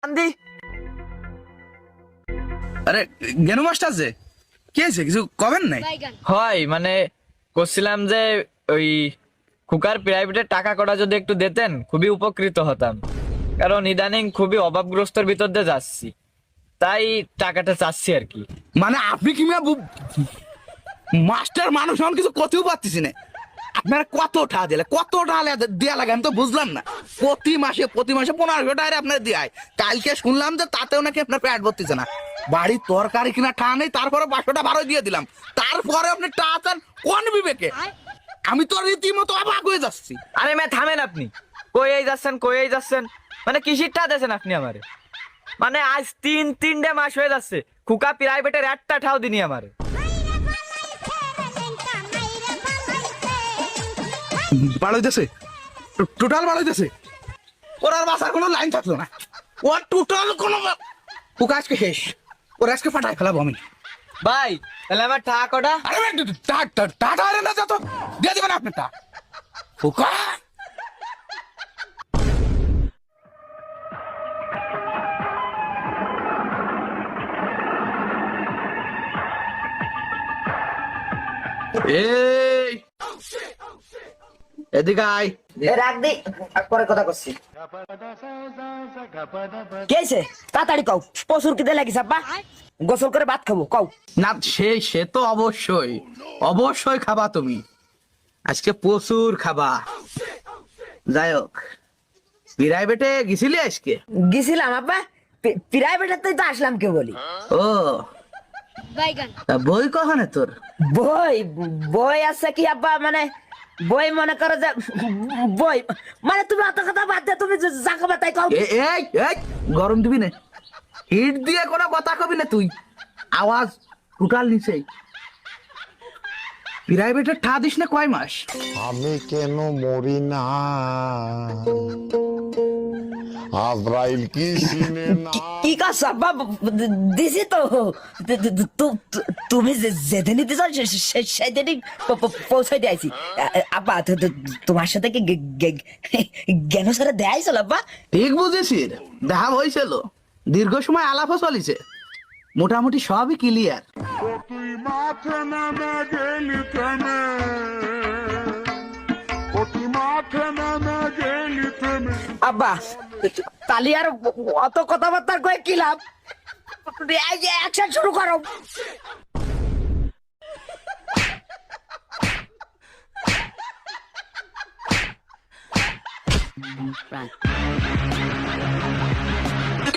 আন্দি আরে জ্ঞানু মাস্টার যে কি হয়েছে কিছু কবেন নাই? হয় মানে করছিলাম যে ওই খুকার প্রাইভেটের টাকা কটা যদি একটু দিতেন খুবই উপকৃত হতাম, কারণ ইদানিং খুবই অভাবগ্রস্তর ভিতর দিয়ে যাচ্ছি, তাই টাকাটা চাচ্ছি আর কি। মানে আপনি কি মাস্টার মানুষ এখন কিছু করতেও পারতেছি না। আপনারা কত টাকা দিলে কত টাকা দেওয়া লাগে আমি তো বুঝলাম না। প্রতি মাসে 1500 টাকা আপনার দেয়। কালকে শুনলাম যে তাতেও নাকি আপনার পেট ভর্তিছে না। বাড়ির তরকারি কিনা টাকা নেই, তারপরে 500 ভাড়া দিয়ে দিলাম, তারপরে আপনি টাকা চান কোন বিবেকে? আমি তো রীতিমতো অবাক হয়ে যাচ্ছি। আরে মে থামেন আপনি, কই যাচ্ছেন মানে কিসির টা দিয়েছেন আপনি আমারে? মানে আজ তিনটে মাস হয়ে যাচ্ছে খুকা প্রাইভেটের একটা ঠাও দিনি আমারে। বাড়াইতেছে, টোটাল বাড়াইতেছে। ওর আর বাসার কোনো লাইন থাকলো না। ওর টোটাল কোনো ওকে আজকে শেষ। ওর আজকে ফাটাই ফেলাবো আমি। ভাই তাহলে আমার টাকা কটা? আরে টাটা আরে না যত দিয়ে দিবেন আপনি টা ফুকা। এই এদিকে আয়। রাখ দি, পরে কথা করছি। কেছে তাড়াতাড়ি কও, প্রচুর কিতে লাগিস আব্বা? গোসল করে ভাত খাবো কও। না সে তো অবশ্যই অবশ্যই খাবা তুমি, আজকে প্রচুর খাবা। যাই হোক, প্রাইভেটে গেছিলি আজকে? গেছিলাম আব্বা, প্রাইভেটের তো আসলাম কে বলি। ও তা বই কখনে তোর? বই বই আছে কি আব্বা? মানে বই মনে করো যে বই মানে তুমি অত কথা বাদ দে, তুমি যা কবে তাই কও। এই এই গরম দিবি না, হিট দিয়ে কোনো কথা কবি না তুই। আওয়াজ টোটাল নিচেই। প্রাইভেটে ঠা দিস না কয় মাস? আমি কেন মরি না, আজরাইল কি চিনে না। কি কাজ আব্বা? দিছি তো। তুমি যেদিনই দিছ সেদিনই পৌঁছাই দিয়েছি আব্বা। তোমার সাথে কি জ্ঞান সারা দেয়াইছিল আব্বা? ঠিক বুঝেছিস, দেখা হয়েছিল, দীর্ঘ সময় আলাপও চলিছে, মোটামুটি সবই ক্লিয়ার। তুই মাঠে নেমে গেলি থেমে, তুই মাঠে নেমে গেলি থেমে। আব্বা তালি আর অত কথাবার্তা কয়ে কি লাভ? অ্যাকশন শুরু করো।